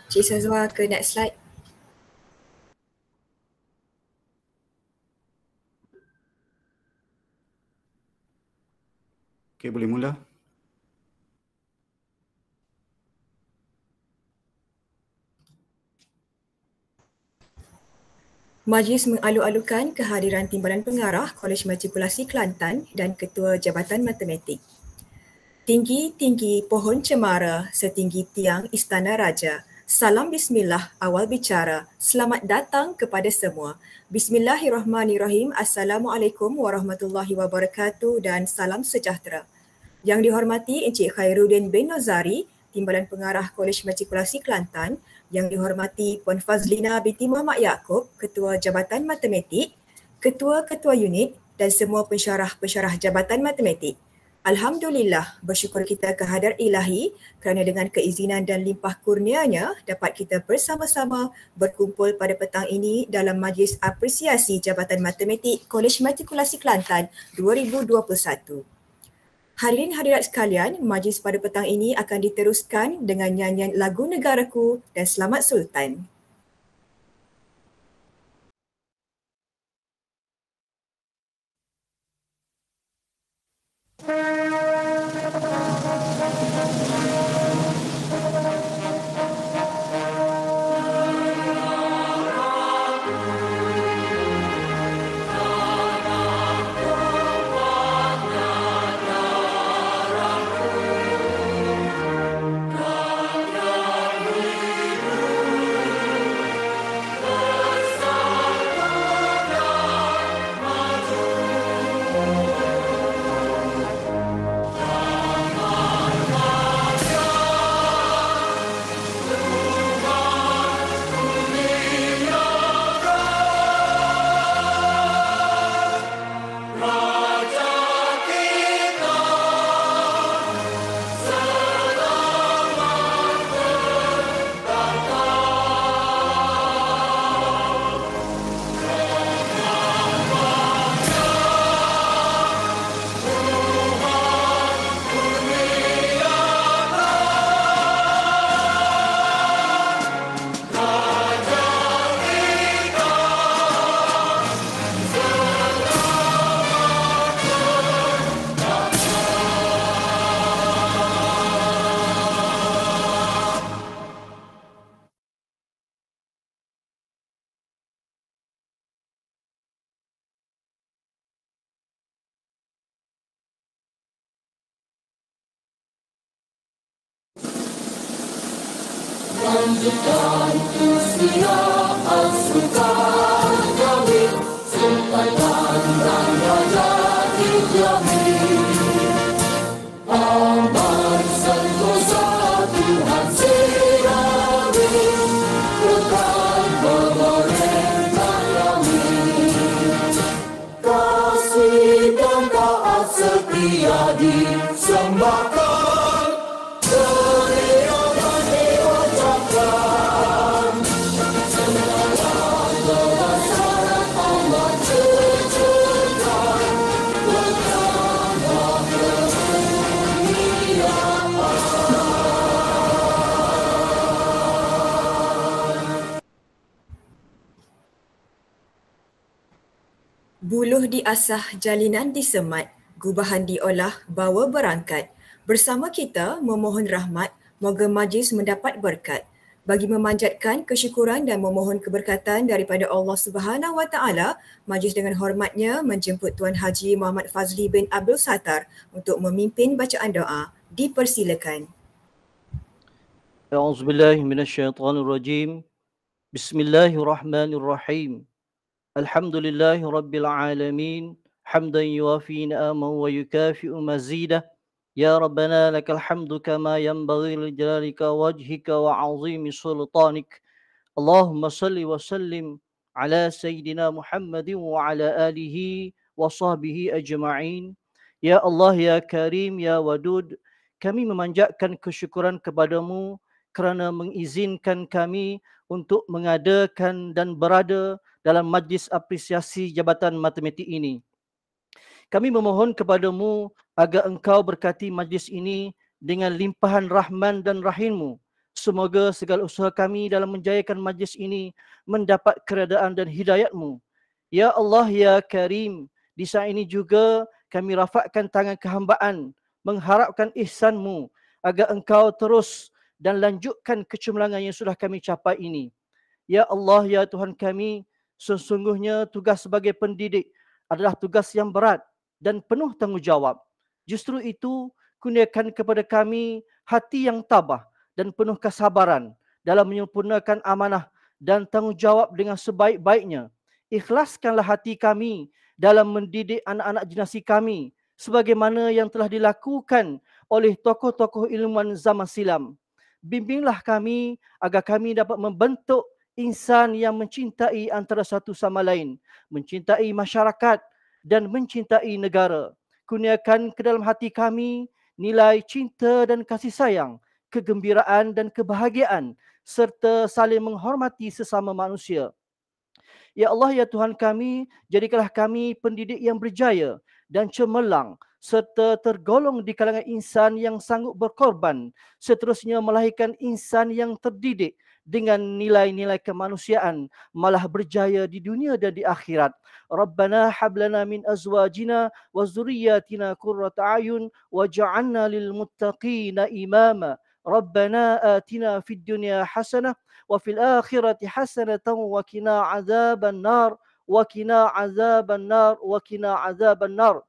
Cik Sazwa ke next slide. Okey, boleh mula. Majlis mengalu-alukan kehadiran Timbalan Pengarah Kolej Matrikulasi Kelantan dan Ketua Jabatan Matematik. Tinggi-tinggi pohon cemara setinggi tiang Istana Raja. Salam Bismillah awal bicara. Selamat datang kepada semua. Bismillahirrahmanirrahim. Assalamualaikum warahmatullahi wabarakatuh dan salam sejahtera. Yang dihormati Encik Khairuddin bin Nozari, Timbalan Pengarah Kolej Matrikulasi Kelantan, yang dihormati Puan Fazlina binti Muhammad Yaakob, Ketua Jabatan Matematik, Ketua-Ketua Unit dan semua pensyarah-pensyarah Jabatan Matematik. Alhamdulillah, bersyukur kita kehadrat Ilahi kerana dengan keizinan dan limpah kurnianya dapat kita bersama-sama berkumpul pada petang ini dalam Majlis Apresiasi Jabatan Matematik Kolej Matrikulasi Kelantan 2021. Hadirin hadirat sekalian, majlis pada petang ini akan diteruskan dengan nyanyian lagu Negaraku dan Selamat Sultan. Lanjutkan usia asukan kami, Sultan dan Raja dijamin. Aman sentosa Tuhan sirawi, kekal memerintah kami. Kasih dan taat setia disembahkan. Buluh diasah, jalinan disemat, gubahan diolah, bawa berangkat. Bersama kita memohon rahmat, moga majlis mendapat berkat. Bagi memanjatkan kesyukuran dan memohon keberkatan daripada Allah Subhanahu Wa Taala, majlis dengan hormatnya menjemput Tuan Haji Muhammad Fazli bin Abdul Sattar untuk memimpin bacaan doa. Dipersilakan. A'udzubillahi minasyaitonirrajim. Bismillahirrahmanirrahim. Alhamdulillahi rabbil alamin. Hamdan yuwafi ni'amahu wa yukafi'u mazidah. Ya Rabbana lakal hamdu kama yanbaghi li jalalika wajhika wa 'azimi sultanik. Allahumma salli wa sallim ala sayyidina Muhammadin wa ala alihi wa sahbihi ajma'in. Ya Allah, ya Karim, ya Wadud, kami memanjatkan kesyukuran kepadamu kerana mengizinkan kami untuk mengadakan dan berada dalam majlis apresiasi Jabatan Matematik ini. Kami memohon kepadamu agar engkau berkati majlis ini dengan limpahan rahman dan rahimmu, Semoga segala usaha kami dalam menjayakan majlis ini mendapat keredaan dan hidayat-Mu. Ya Allah, Ya Karim, di saat ini juga kami rafakkan tangan kehambaan, mengharapkan ihsan-Mu agar Engkau terus dan lanjutkan kecemerlangan yang sudah kami capai ini. Ya Allah, Ya Tuhan kami, sesungguhnya tugas sebagai pendidik adalah tugas yang berat dan penuh tanggungjawab. Justru itu, kurniakan kepada kami hati yang tabah dan penuh kesabaran dalam menyempurnakan amanah dan tanggungjawab dengan sebaik-baiknya. Ikhlaskanlah hati kami dalam mendidik anak-anak generasi kami sebagaimana yang telah dilakukan oleh tokoh-tokoh ilmuwan zaman silam. Bimbinglah kami agar kami dapat membentuk insan yang mencintai antara satu sama lain, mencintai masyarakat dan mencintai negara. Kurniakan ke dalam hati kami nilai cinta dan kasih sayang, kegembiraan dan kebahagiaan serta saling menghormati sesama manusia. Ya Allah, Ya Tuhan kami, jadikanlah kami pendidik yang berjaya dan cemerlang serta tergolong di kalangan insan yang sanggup berkorban, seterusnya melahirkan insan yang terdidik dengan nilai-nilai kemanusiaan, malah berjaya di dunia dan di akhirat. Rabbana hablana min azwajina wa zurriyatina qurrata ayun waj'alna lil muttaqina imama. Rabbana atina fid dunya hasanah wa fil akhirati hasanatan wa qina adzaban nar wa qina adzaban nar wa qina adzaban nar.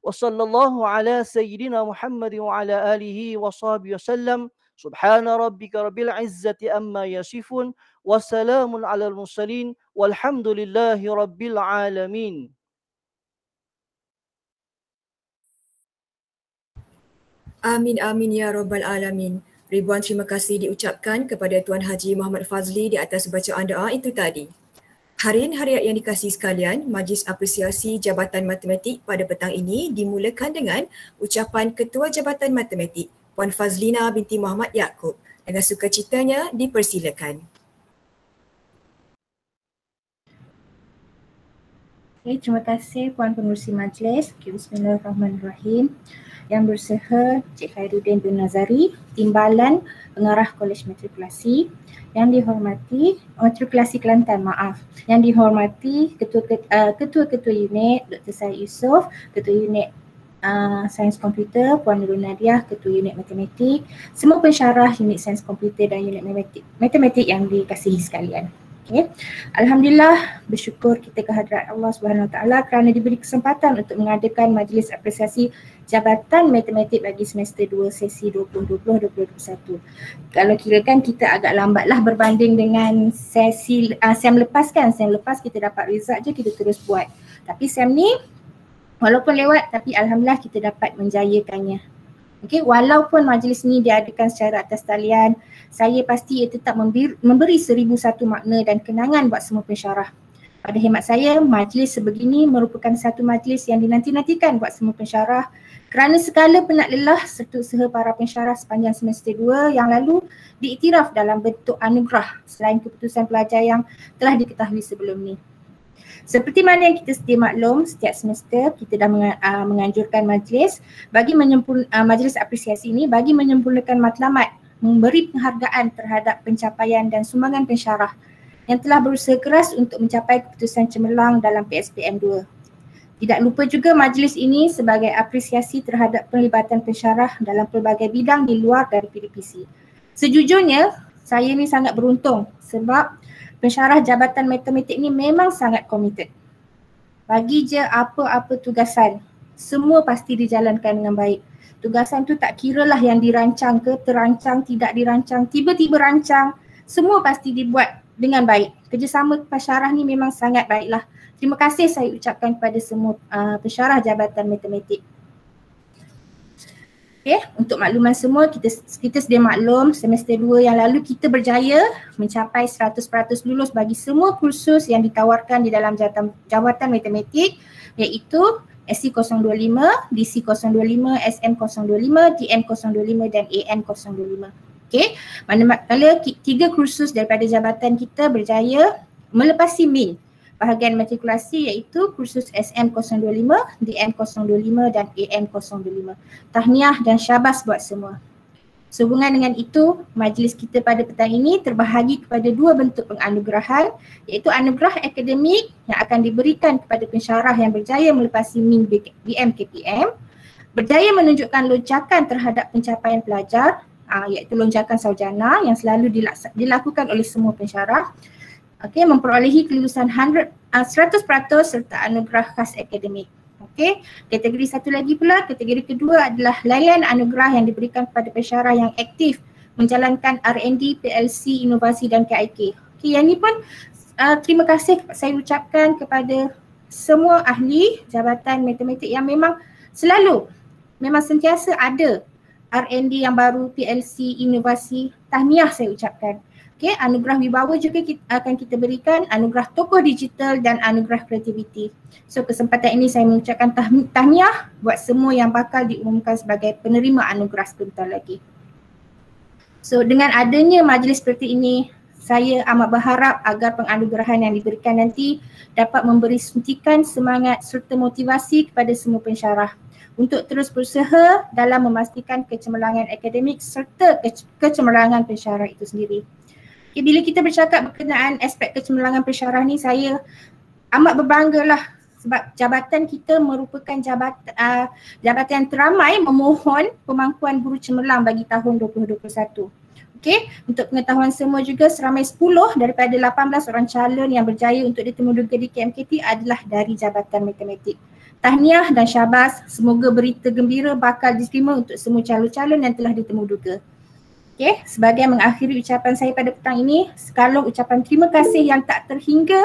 وصلى الله على سيدنا محمد وعلى آله وصحبه وسلم. سبحان ربك رب العزة أما يصفون وسلام على المرسلين والحمد لله رب العالمين. Amin amin ya rabbal alamin. Ribuan terima kasih diucapkan kepada Tuan Haji Muhammad Fazli di atas bacaan doa itu tadi. Hadirin hadirat yang dikasihi sekalian, Majlis Apresiasi Jabatan Matematik pada petang ini dimulakan dengan ucapan Ketua Jabatan Matematik, Puan Fazlina binti Muhammad Yaakob. Dengan sukacitanya dipersilakan. Okay, terima kasih Puan Pengerusi Majlis. Bismillahirrahmanirrahim. Yang berusaha Cik Khairuddin bin Nazari, Timbalan Pengarah Kolej Matrikulasi. Yang dihormati Matrikulasi Kelantan, Yang dihormati Ketua-Ketua Unit Dr. Syed Yusof, Ketua Unit Sains Komputer Puan Nurul Nadiah, Ketua Unit Matematik, semua pensyarah Unit Sains Komputer dan Unit Matematik yang dikasihi sekalian. Okay. Alhamdulillah, bersyukur kita kehadrat Allah Subhanahu Wa Taala kerana diberi kesempatan untuk mengadakan majlis apresiasi Jabatan Matematik bagi semester 2 sesi 2020-2021. Kalau kirakan kita agak lambatlah berbanding dengan sesi SEM lepas kan. SEM lepas kita dapat result je, kita terus buat. Tapi SEM ni walaupun lewat tapi alhamdulillah kita dapat menjayakannya. Okey, walaupun majlis ni diadakan secara atas talian, saya pasti ia tetap memberi 1001 makna dan kenangan buat semua pensyarah. Pada hemat saya, majlis sebegini merupakan satu majlis yang dinanti-nantikan buat semua pensyarah kerana segala penat lelah serta usaha para pensyarah sepanjang semester 2 yang lalu diiktiraf dalam bentuk anugerah selain keputusan pelajar yang telah diketahui sebelum ni. Seperti mana yang kita sedia maklum, setiap semester kita dah menganjurkan majlis majlis apresiasi ini bagi menyempurnakan matlamat, memberi penghargaan terhadap pencapaian dan sumbangan pensyarah yang telah berusaha keras untuk mencapai keputusan cemerlang dalam PSPM 2. Tidak lupa juga majlis ini sebagai apresiasi terhadap penglibatan pensyarah dalam pelbagai bidang di luar dari PDPC. Sejujurnya, saya ni sangat beruntung sebab pensyarah Jabatan Matematik ni memang sangat komited. Bagi je apa-apa tugasan, semua pasti dijalankan dengan baik. Tugasan tu tak kiralah yang dirancang ke, terancang, tidak dirancang, tiba-tiba rancang, semua pasti dibuat dengan baik. Kerjasama pensyarah ni memang sangat baiklah. Terima kasih saya ucapkan kepada semua pensyarah Jabatan Matematik. Okay, untuk makluman semua, kita sedia maklum semester 2 yang lalu kita berjaya mencapai 100% lulus bagi semua kursus yang ditawarkan di dalam Jabatan Matematik, iaitu SC025, DC025, SM025, DN025 dan AN025. Okay, manakala 3 kursus daripada jabatan kita berjaya melepasi min bahagian matrikulasi iaitu kursus SM025, DN025 dan AN025. Tahniah dan syabas buat semua. Sehubungan dengan itu, majlis kita pada petang ini terbahagi kepada dua bentuk penganugerahan, iaitu anugerah akademik yang akan diberikan kepada pensyarah yang berjaya melepasi min BMKPM, berjaya menunjukkan lonjakan terhadap pencapaian pelajar, iaitu lonjakan sarjana yang selalu dilakukan oleh semua pensyarah, memperolehi kelulusan 100% serta anugerah khas akademik. Kategori satu lagi pula, kategori kedua adalah layan anugerah yang diberikan kepada pensyarah yang aktif menjalankan R&D, PLC, inovasi dan KIK. Yang ni pun terima kasih saya ucapkan kepada semua ahli Jabatan Matematik yang memang sentiasa ada R&D yang baru, PLC, inovasi. Tahniah saya ucapkan. Anugerah wibawa juga akan kita berikan, anugerah tokoh digital dan anugerah kreativiti. So kesempatan ini saya mengucapkan tahniah buat semua yang bakal diumumkan sebagai penerima anugerah sebentar lagi. So dengan adanya majlis seperti ini, saya amat berharap agar penganugerahan yang diberikan nanti dapat memberi suntikan semangat serta motivasi kepada semua pensyarah untuk terus berusaha dalam memastikan kecemerlangan akademik serta kecemerlangan pensyarah itu sendiri. Bila kita bercakap berkenaan aspek kecemerlangan pensyarah ni, saya amat berbanggalah sebab jabatan kita merupakan jabatan yang teramai memohon pemangkuan guru cemerlang bagi tahun 2021. Untuk pengetahuan semua juga, seramai 10 daripada 18 orang calon yang berjaya untuk ditemuduga di KMKT adalah dari Jabatan Matematik. Tahniah dan syabas, semoga berita gembira bakal diterima untuk semua calon-calon yang telah ditemuduga. Sebagai mengakhiri ucapan saya pada petang ini, sekalung ucapan terima kasih yang tak terhingga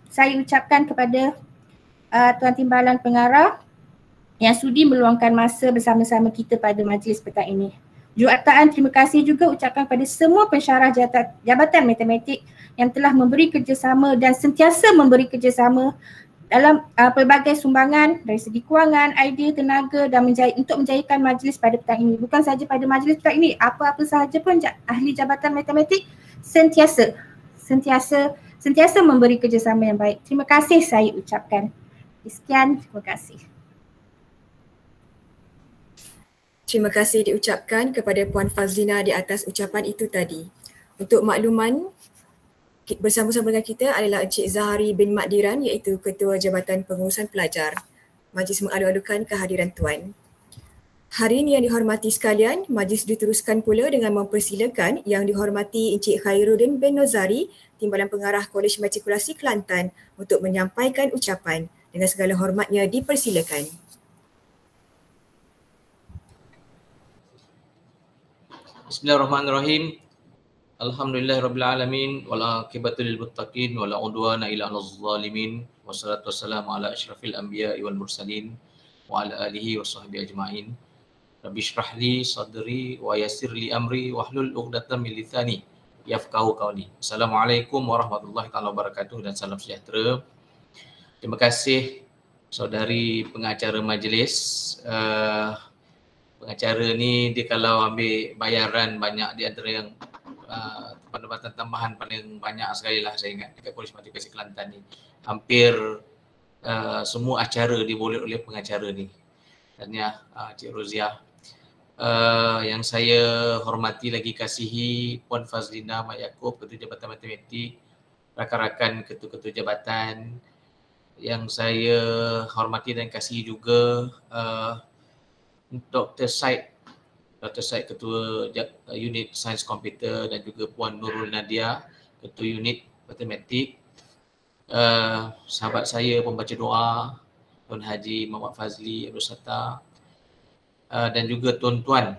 saya ucapkan kepada Tuan Timbalan Pengarah yang sudi meluangkan masa bersama-sama kita pada majlis petang ini. Jutaan terima kasih juga ucapkan kepada semua pensyarah Jabatan Matematik yang telah memberi kerjasama dan sentiasa memberi kerjasama dalam pelbagai sumbangan dari segi kewangan, idea, tenaga dan untuk menjayakan majlis pada petang ini. Bukan sahaja pada majlis petang ini, apa-apa sahaja pun ahli Jabatan Matematik sentiasa memberi kerjasama yang baik. Terima kasih saya ucapkan. Sekian, terima kasih. Terima kasih diucapkan kepada Puan Fazlina di atas ucapan itu tadi. Untuk makluman, bersama-sama dengan kita adalah Encik Zahari bin Makdiran iaitu Ketua Jabatan Pengurusan Pelajar. Majlis mengalu-alukan kehadiran Tuan. Hari ini yang dihormati sekalian, majlis diteruskan pula dengan mempersilakan yang dihormati Encik Khairuddin bin Nozari, Timbalan Pengarah Kolej Matrikulasi Kelantan untuk menyampaikan ucapan. Dengan segala hormatnya dipersilakan. Bismillahirrahmanirrahim. Alhamdulillahirrabbilalamin wal aqibatu lil muttaqin wala udwana illa 'alal zalimin wassalatu wassalamu ala asyrafil anbiya'i wal mursalin wa ala alihi washabbihi ajmain. Rabbi shrah li sadri wa yassir li amri wahlul 'uqdatam min lisani yafqahu qawli. Assalamualaikum warahmatullahi taala wabarakatuh dan salam sejahtera. Terima kasih saudari pengacara majlis. Pengacara ni dia kalau ambil bayaran banyak di antara yang pendapatan tambahan paling banyak sekali lah saya ingat dekat Kolej Matrikulasi Kelantan ni. Hampir semua acara diboleh oleh pengacara ni. Dan ya Cik Roziah. Yang saya hormati lagi kasihi Puan Fazlina Mat Yaakob, Ketua Jabatan Matematik, rakan-rakan ketua-ketua jabatan. Yang saya hormati dan kasihi juga Dr. Said, Ketua Unit Sains Komputer dan juga Puan Nurul Nadia, Ketua Unit Matematik. Sahabat saya pembaca doa, Tuan Haji Muhammad Fazli Abdul Sattar, dan juga tuan-tuan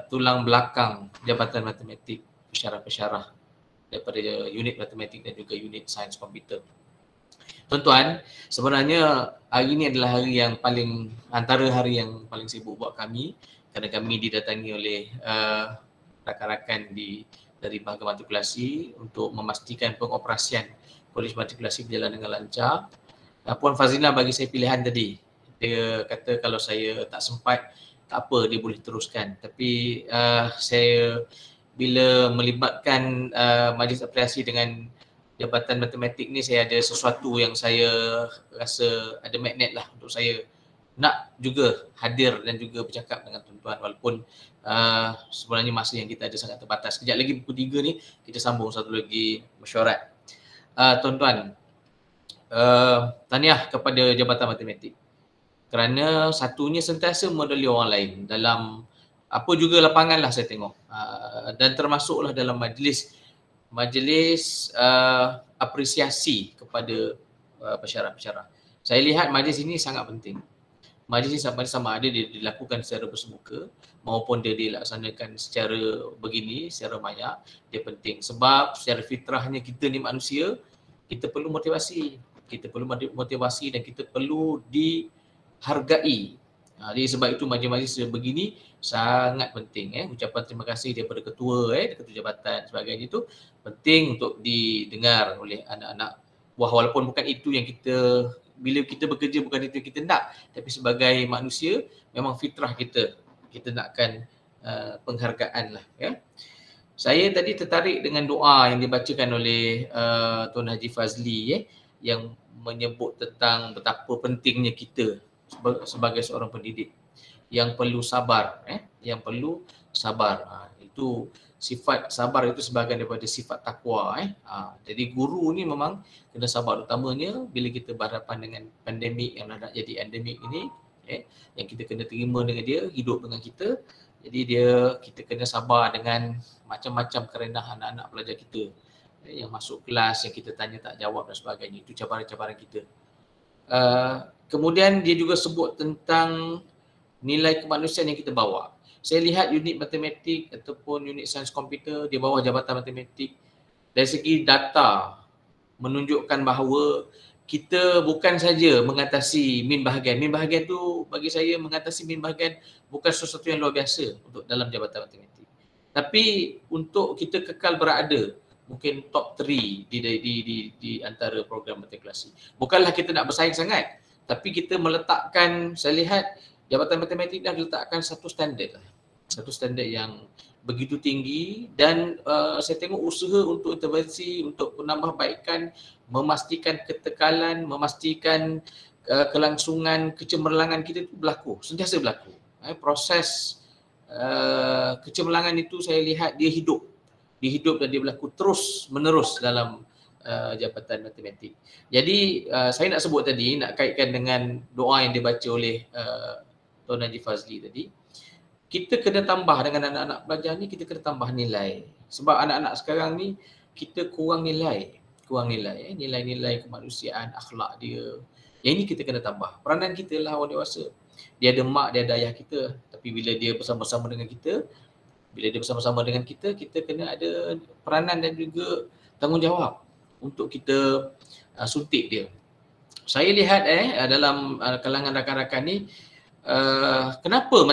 tulang belakang Jabatan Matematik, pensyarah-pensyarah daripada Unit Matematik dan juga Unit Sains Komputer. Tuan-tuan, sebenarnya hari ini adalah hari yang antara hari yang paling sibuk buat kami kerana kami didatangi oleh rakan-rakan dari Bangga Matrikulasi untuk memastikan pengoperasian Kolej Matrikulasi berjalan dengan lancar. Puan Fazlina bagi saya pilihan tadi. Dia kata kalau saya tak sempat, tak apa, dia boleh teruskan. Tapi saya bila melibatkan majlis apresiasi dengan Jabatan Matematik ni, saya ada sesuatu yang saya rasa ada magnet lah untuk saya nak juga hadir dan juga bercakap dengan tuan-tuan walaupun sebenarnya masa yang kita ada sangat terbatas. Kejap lagi pukul 3 ni kita sambung satu lagi mesyuarat. Tuan-tuan, tahniah kepada Jabatan Matematik kerana satunya sentiasa modali orang lain dalam apa juga lapangan lah saya tengok, dan termasuklah dalam majlis apresiasi kepada pensyarah-pensyarah. Saya lihat majlis ini sangat penting. Majlis ini sama ada dia dilakukan secara bersemuka maupun dia dilaksanakan secara begini, secara maya, dia penting. Sebab secara fitrahnya kita ni manusia, kita perlu motivasi. Kita perlu motivasi dan kita perlu dihargai. Jadi sebab itu majlis-majlis begini sangat penting. Ucapan terima kasih daripada ketua, ketua jabatan sebagainya itu penting untuk didengar oleh anak-anak buah, walaupun bukan itu yang kita, bila kita bekerja bukan itu yang kita nak, tapi sebagai manusia memang fitrah kita nakkan penghargaan lah. Saya tadi tertarik dengan doa yang dibacakan oleh Tuan Haji Fazli yang menyebut tentang betapa pentingnya kita sebagai seorang pendidik yang perlu sabar, yang perlu sabar. Itu sifat sabar itu sebahagian daripada sifat takwa. Jadi guru ni memang kena sabar, utamanya bila kita berhadapan dengan pandemik yang nak jadi endemik ini, yang kita kena terima dengan dia, hidup dengan kita. Jadi kita kena sabar dengan macam-macam kerenah anak-anak pelajar kita yang masuk kelas, yang kita tanya tak jawab dan sebagainya. Itu cabaran-cabaran kita. Kemudian dia juga sebut tentang nilai kemanusiaan yang kita bawa. Saya lihat unit matematik ataupun unit sains komputer di bawah Jabatan Matematik, dari segi data menunjukkan bahawa kita bukan saja mengatasi min bahagian. Min bahagian tu bagi saya, mengatasi min bahagian bukan sesuatu yang luar biasa untuk dalam Jabatan Matematik. Tapi untuk kita kekal berada mungkin top 3 di antara program matrikulasi. Bukanlah kita nak bersaing sangat, tapi kita meletakkan, saya lihat Jabatan Matematik dah letakkan satu standard yang begitu tinggi, dan saya tengok usaha untuk intervensi, untuk penambahbaikan, memastikan ketekalan, memastikan kelangsungan, kecemerlangan kita itu berlaku, sentiasa berlaku. Proses kecemerlangan itu saya lihat dia hidup dan dia berlaku terus menerus dalam Jabatan Matematik. Jadi saya nak sebut tadi, nak kaitkan dengan doa yang dibaca oleh Tuan Haji Fazli tadi. Kita kena tambah dengan anak-anak pelajar ni, kita kena tambah nilai. Sebab anak-anak sekarang ni kita kurang nilai, nilai-nilai kemanusiaan, akhlak dia. Yang ini kita kena tambah. Peranan kita lah orang dewasa. Dia ada mak, dia ada ayah kita. Tapi bila dia bersama-sama dengan kita, kita kena ada peranan dan juga tanggungjawab untuk kita suntik dia. Saya lihat dalam kalangan rakan-rakan ni, kenapa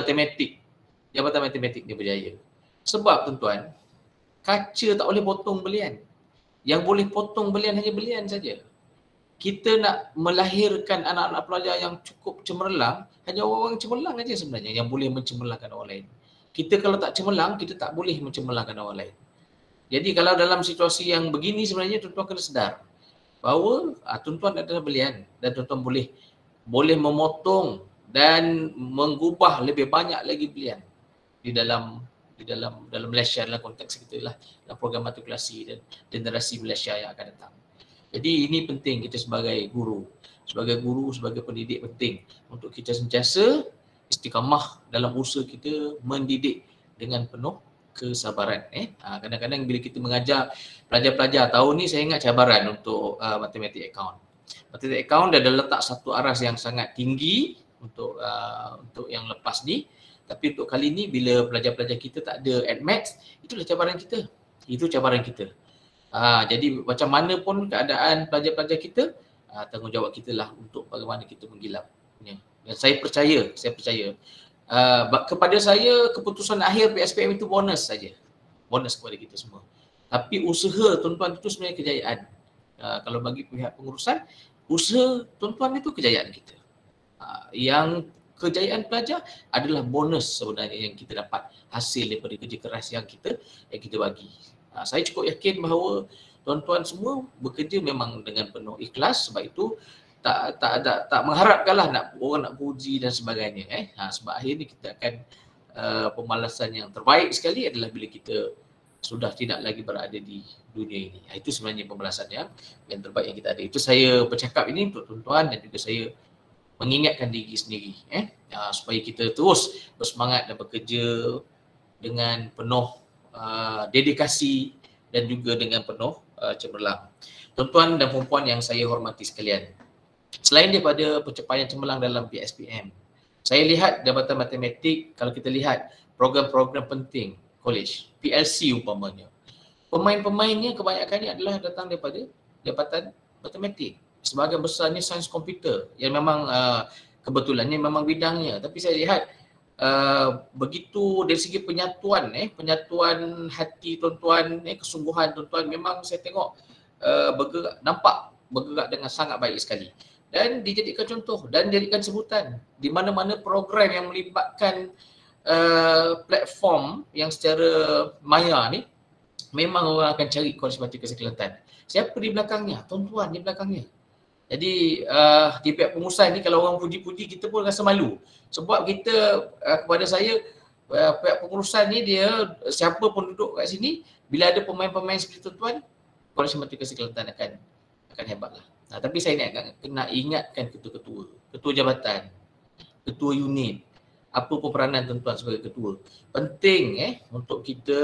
Jabatan Matematik dia berjaya? Sebab tuan-tuan, kaca tak boleh potong belian. Yang boleh potong belian hanya belian saja. Kita nak melahirkan anak-anak pelajar yang cukup cemerlang, hanya orang cemerlang saja sebenarnya yang boleh mencemerlangkan orang lain. Kita kalau tak cemerlang, kita tak boleh mencemerlangkan orang lain. Jadi kalau dalam situasi yang begini sebenarnya tuan-tuan kena sedar bahawa tuan-tuan adalah belian dan tuan-tuan boleh memotong dan mengubah lebih banyak lagi belian di dalam Malaysia, dalam konteks kita lah, dalam program matrikulasi dan generasi Malaysia yang akan datang. Jadi ini penting kita sebagai guru, sebagai pendidik, penting untuk kita sentiasa istiqamah dalam usaha kita mendidik dengan penuh kesabaran. Kadang-kadang bila kita mengajar pelajar-pelajar, tahun ni saya ingat cabaran untuk matematik account. Matematik account dah letak satu aras yang sangat tinggi untuk yang lepas ni. Tapi untuk kali ni bila pelajar-pelajar kita tak ada AdMath, itulah cabaran kita. Itu cabaran kita. Jadi macam mana pun keadaan pelajar-pelajar kita, tanggungjawab kita lah untuk bagaimana kita menggilap. Dan saya percaya kepada saya keputusan akhir PSPM itu bonus saja. Bonus kepada kita semua. Tapi usaha tuan-tuan itu sebenarnya kejayaan. Kalau bagi pihak pengurusan, usaha tuan-tuan itu kejayaan kita. Yang kejayaan pelajar adalah bonus sebenarnya yang kita dapat hasil daripada kerja keras yang kita bagi. Saya cukup yakin bahawa tuan-tuan semua bekerja memang dengan penuh ikhlas, sebab itu tak mengharapkanlah orang nak puji dan sebagainya. Sebab akhirnya kita akan pemalasan yang terbaik sekali adalah bila kita sudah tidak lagi berada di dunia ini. Itu sebenarnya pembalasan yang terbaik yang kita ada. Itu saya bercakap ini untuk tuan-tuan dan juga saya mengingatkan diri sendiri supaya kita terus bersemangat dan bekerja dengan penuh dedikasi dan juga dengan penuh cemerlang. Tuan-tuan dan puan-puan yang saya hormati sekalian, selain daripada pencapaian cemerlang dalam PSPM, saya lihat Jabatan Matematik, kalau kita lihat program-program penting college, PLC umpamanya, pemain-pemainnya kebanyakannya adalah datang daripada Jabatan Matematik. Sebahagian besarnya sains komputer yang memang kebetulannya memang bidangnya. Tapi saya lihat begitu dari segi penyatuan hati tuan-tuan, kesungguhan tuan-tuan, memang saya tengok nampak bergerak dengan sangat baik sekali. Dan dijadikan contoh dan dijadikan sebutan di mana-mana program yang melibatkan platform yang secara maya ni, memang orang akan cari Kolej Matematik Kelantan. Siapa di belakangnya? Tuan-tuan di belakangnya. Jadi di pihak pengurusan ni kalau orang puji-puji kita pun rasa malu. Sebab kita kepada saya pihak pengurusan ni dia siapa pun duduk kat sini, bila ada pemain-pemain seperti tuan-tuan, Kolej Matematik Kelantan akan hebatlah. Tapi saya nak ingatkan ketua-ketua, ketua jabatan, ketua unit, apa peranan tuan-tuan sebagai ketua. Penting untuk kita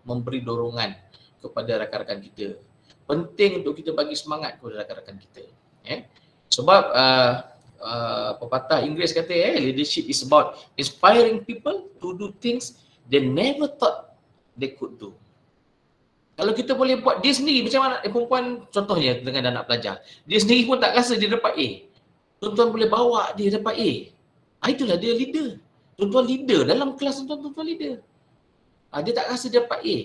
memberi dorongan kepada rakan-rakan kita. Penting untuk kita bagi semangat kepada rakan-rakan kita. Sebab pepatah Inggeris kata leadership is about inspiring people to do things they never thought they could do. Kalau kita boleh buat dia sendiri, macam mana perempuan contohnya dengan anak pelajar, dia sendiri pun tak rasa dia dapat A, tuan-tuan boleh bawa dia dapat A, itulah dia leader. Tuan-tuan leader dalam kelas, tuan-tuan leader. Dia tak rasa dia dapat A,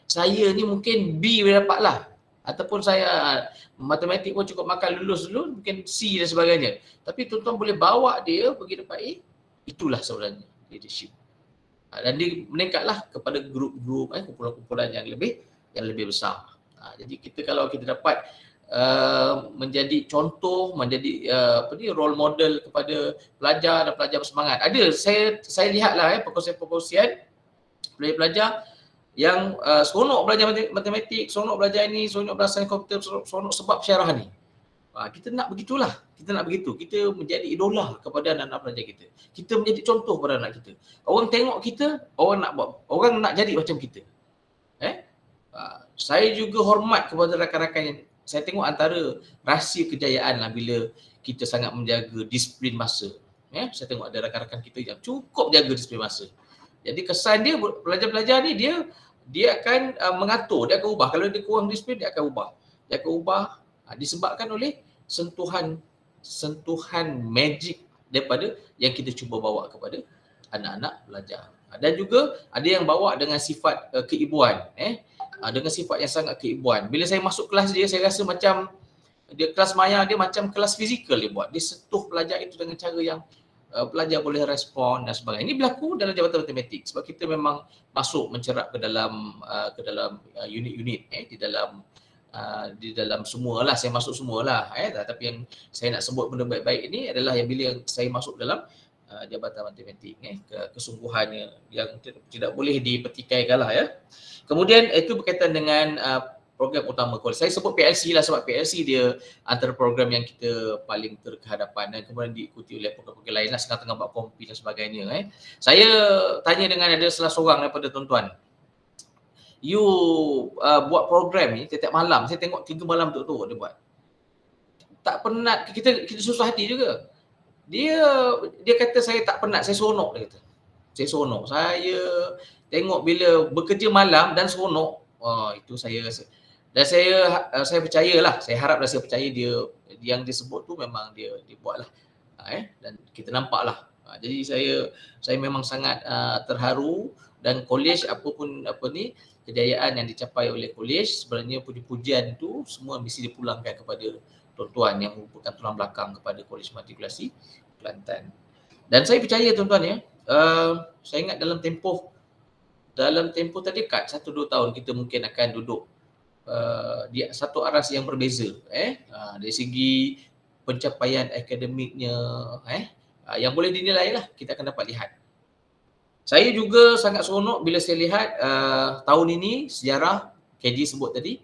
saya ni mungkin B boleh dapat lah, ataupun saya matematik pun cukup makan lulus dulu, mungkin C dan sebagainya. Tapi tuan-tuan boleh bawa dia pergi dapat A, itulah sebenarnya leadership. Dan dia meningkatlah kepada grup-grup, kumpulan-kumpulan yang lebih besar. Jadi kita kalau kita dapat menjadi contoh, menjadi role model kepada pelajar dan pelajar bersemangat. Ada saya lihatlah perkongsian-perkongsian pelajar yang seronok belajar matematik, seronok belajar ini, seronok belajar sains komputer, seronok sebab syarah ni. Kita nak begitulah, kita nak begitu. Kita menjadi idola kepada anak-anak pelajar kita. Kita menjadi contoh kepada anak kita. Orang tengok kita, orang nak jadi macam kita. Saya juga hormat kepada rakan-rakan yang saya tengok antara rahsia kejayaan lah bila kita sangat menjaga disiplin masa. Saya tengok ada rakan-rakan kita yang cukup jaga disiplin masa. Jadi kesan dia, pelajar-pelajar ni dia akan mengatur, dia akan ubah. Kalau dia kurang disiplin, dia akan ubah. Dia akan ubah disebabkan oleh sentuhan magic daripada yang kita cuba bawa kepada anak-anak pelajar. Dan juga ada yang bawa dengan sifat keibuan, dengan sifat yang sangat keibuan. Bila saya masuk kelas dia, saya rasa macam dia kelas maya dia macam kelas fizikal dia buat. Dia sentuh pelajar itu dengan cara yang pelajar boleh respon dan sebagainya. Ini berlaku dalam Jabatan Matematik sebab kita memang masuk mencerap ke dalam unit-unit di dalam semualah, saya masuk semualah. Tapi yang saya nak sebut benda baik-baik ini adalah yang bila saya masuk dalam Jabatan Matematik, kesungguhannya yang tidak boleh dipertikaikan lah ya. Kemudian itu berkaitan dengan program utama kolej. Saya sebut PLC lah sebab PLC dia antara program yang kita paling terkehadapan dan kemudian diikuti oleh program-program lain lah, tengah buat kompi dan sebagainya. Saya tanya dengan ada salah seorang daripada tuan-tuan, you buat program ni setiap malam, saya tengok 3 malam betul-betul dia buat. Tak penat, kita susah hati juga. Dia kata saya tak penat, saya seronok dia kata. Saya seronok. Saya tengok bila bekerja malam dan seronok, itu saya percayalah, saya harap dan saya percaya dia yang disebut tu memang dia buatlah. Dan kita nampaklah. Jadi saya memang sangat terharu dan kolej kejayaan yang dicapai oleh kolej, sebenarnya puji-pujian tu semua mesti dipulangkan kepada tuan-tuan yang merupakan tulang belakang kepada Kolej Matrikulasi Kelantan. Dan saya percaya tuan-tuan ya, saya ingat dalam tempoh terdekat 1-2 tahun kita mungkin akan duduk di satu aras yang berbeza dari segi pencapaian akademiknya yang boleh dinilai lah, kita akan dapat lihat. Saya juga sangat seronok bila saya lihat tahun ini sejarah KJ sebut tadi,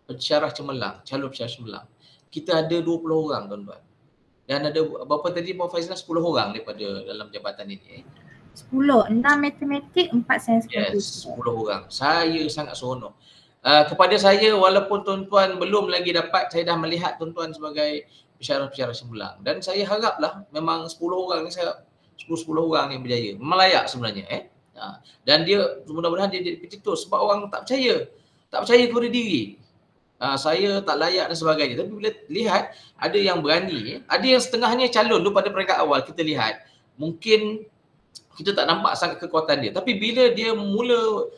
pensyarah cemerlang, calon pensyarah cemerlang. Kita ada 20 orang tuan-tuan. Dan ada berapa tadi Puan Faizlah? 10 orang daripada dalam jabatan ini. 10, 6 matematik, 4 sains komputer. Yes, 10 orang. Saya sangat seronok. Kepada saya, walaupun tuan-tuan belum lagi dapat, saya dah melihat tuan-tuan sebagai pensyarah-pensyarah cemerlang. Dan saya haraplah memang 10 orang ni, 10 orang yang berjaya. Memang layak sebenarnya. Dan dia, mudah-mudahan dia jadi pencetus sebab orang tak percaya kepada diri. Saya tak layak dan sebagainya. Tapi bila lihat ada yang berani, ada yang setengahnya calon dulu pada peringkat awal, kita lihat mungkin kita tak nampak sangat kekuatan dia. Tapi bila dia mula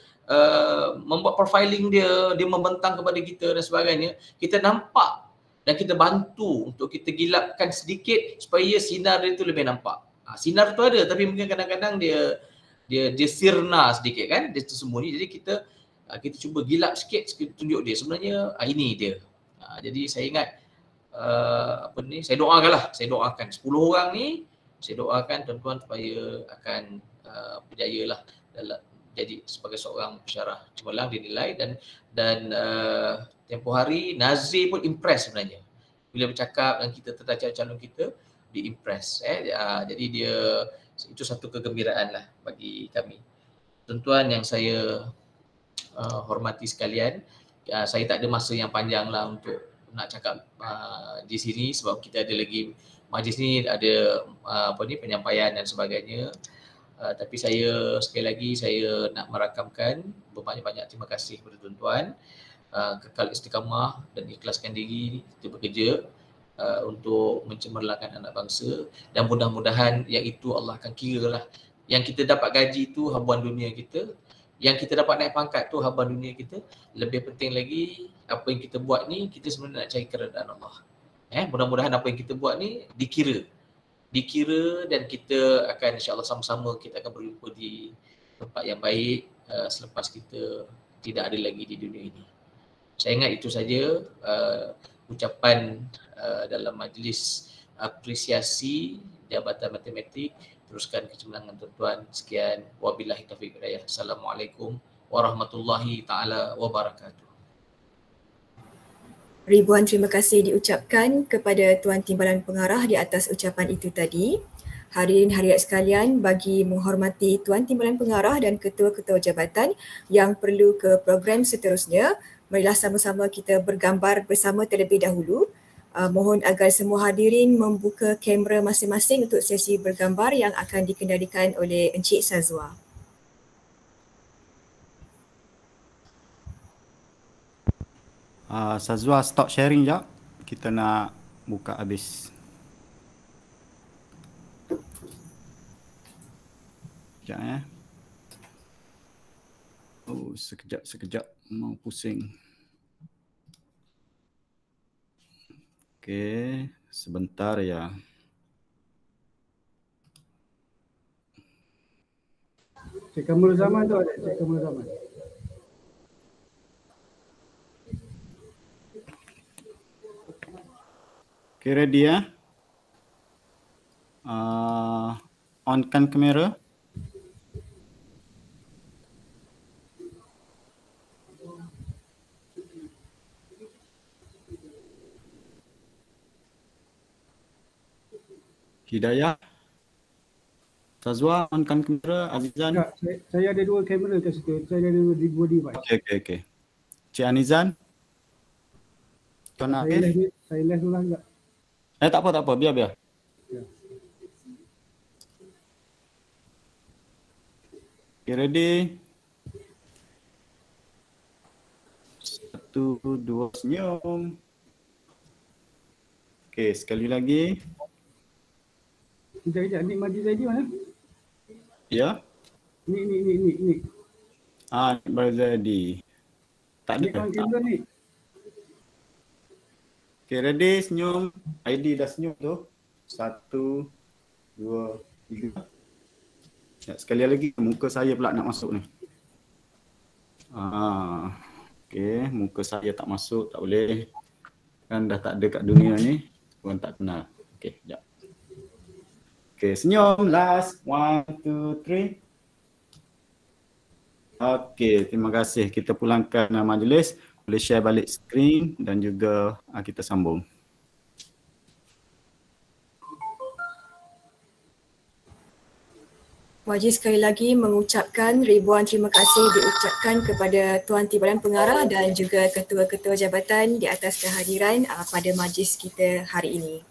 membuat profiling dia membentang kepada kita dan sebagainya, kita nampak dan kita bantu untuk kita gilapkan sedikit supaya sinar dia tu lebih nampak. Sinar tu ada tapi mungkin kadang-kadang dia sirna sedikit kan, dia tersembunyi. Jadi kita cuba gilap sikit, kita tunjuk dia sebenarnya ini dia. Jadi saya ingat saya doakan 10 orang ni, saya doakan tuan-tuan supaya akan berjayalah dalam jadi sebagai seorang pensyarah cemerlang dinilai. Dan tempoh hari Nazir pun impress sebenarnya bila bercakap dan kita tentang calon kita, dia impress. Jadi dia itu satu kegembiraan lah bagi kami. Tuan-tuan yang saya hormati sekalian, saya tak ada masa yang panjang lah untuk nak cakap di sini sebab kita ada lagi majlis ni, ada penyampaian dan sebagainya. Tapi saya sekali lagi saya nak merakamkan berbanyak-banyak terima kasih kepada tuan-tuan, kekal istiqamah dan ikhlaskan diri kita bekerja untuk mencemerlangkan anak bangsa, dan mudah-mudahan yang itu Allah akan kira lah. Yang kita dapat gaji itu habuan dunia kita, yang kita dapat naik pangkat tu habuan dunia kita. Lebih penting lagi apa yang kita buat ni, kita sebenarnya nak cari keredaan Allah. Mudah-mudahan apa yang kita buat ni dikira dan kita akan insya-Allah sama-sama kita akan berjumpa di tempat yang baik selepas kita tidak ada lagi di dunia ini. Saya ingat itu saja ucapan dalam majlis apresiasi Jabatan Matematik. Teruskan kecemerlangan tuan-tuan. Sekian, wabillahi taufiq wal hidayah. Assalamualaikum warahmatullahi taala wabarakatuh. Ribuan terima kasih diucapkan kepada Tuan Timbalan Pengarah di atas ucapan itu tadi. Hadirin hadirat sekalian, bagi menghormati Tuan Timbalan Pengarah dan ketua-ketua jabatan yang perlu ke program seterusnya, marilah sama-sama kita bergambar bersama terlebih dahulu. Mohon agar semua hadirin membuka kamera masing-masing untuk sesi bergambar yang akan dikendalikan oleh Encik Sazwa. Sazwa stop sharing jap. Kita nak buka habis. Sekejap ya. Oh, sekejap mau pusing. Okey, sebentar ya. Cek kamera zaman tu ada, cek kamera zaman. Okey, ready ya? On-kan kamera. Hidayah, Sazwa, on-kan kamera. Azizan. Tak, saya ada dua kamera kat situ. Saya ada dua device. Okey. Cik Anizan. Tuan nak habis? Saya live dulu enggak? Tak apa. Biar. Ya. Okay, ready? 1, 2, senyum. Okey, sekali lagi. Sekejap. Ni majlis ID mana? Ya. Ni. Ni Barzadi. Tak Ni ada. on kamera ni. Okay, ready, senyum. ID dah senyum tu. 1, 2, 3. Ya, sekali lagi muka saya pula nak masuk ni. Okay, muka saya tak masuk, tak boleh. Kan dah tak ada kat dunia ni, korang tak kenal. Okey, sekejap. Okey, senyum. Last. 1, 2, 3. Okey, terima kasih. Kita pulangkan majlis. Boleh share balik skrin dan juga kita sambung. Majlis sekali lagi mengucapkan ribuan terima kasih diucapkan kepada Tuan Timbalan Pengarah dan juga ketua-ketua jabatan di atas kehadiran pada majlis kita hari ini.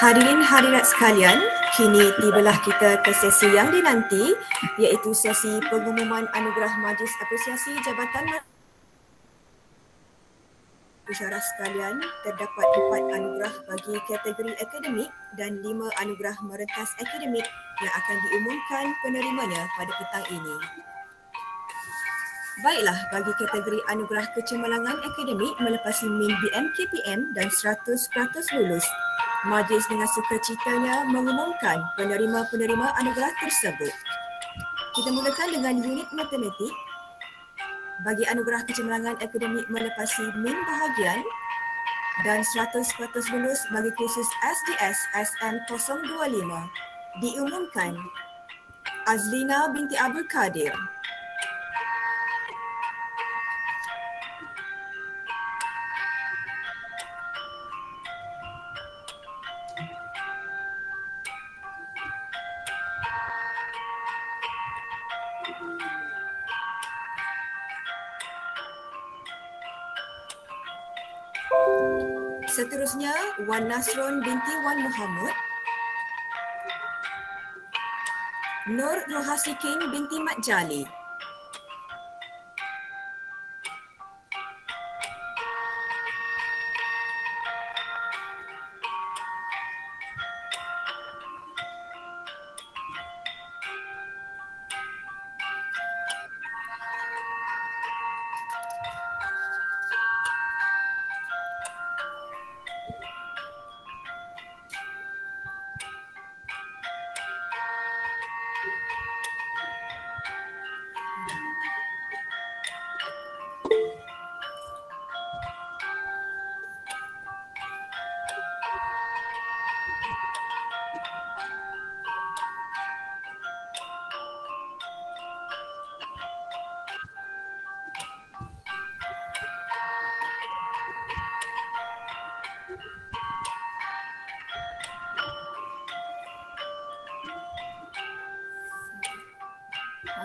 Hadirin hadirat sekalian, kini tibalah kita ke sesi yang dinanti, iaitu sesi pengumuman anugerah Majlis Apresiasi Jabatan Pensyarah sekalian. Terdapat 4 anugerah bagi kategori akademik dan 5 anugerah merentas akademik yang akan diumumkan penerimanya pada petang ini. Baiklah, bagi kategori anugerah kecemerlangan akademik melepasi min BMKPM dan 100% lulus, majlis dengan sukacitanya mengumumkan penerima-penerima anugerah tersebut. Kita mulakan dengan unit matematik. Bagi anugerah kecemerlangan akademik melepasi min bahagian dan 100% lulus bagi kursus SDS SM025, diumumkan Azlina binti Abdul Kadir. Seterusnya, Wan Nasron binti Wan Muhammad, Nur Rohasikin binti Mat Jali,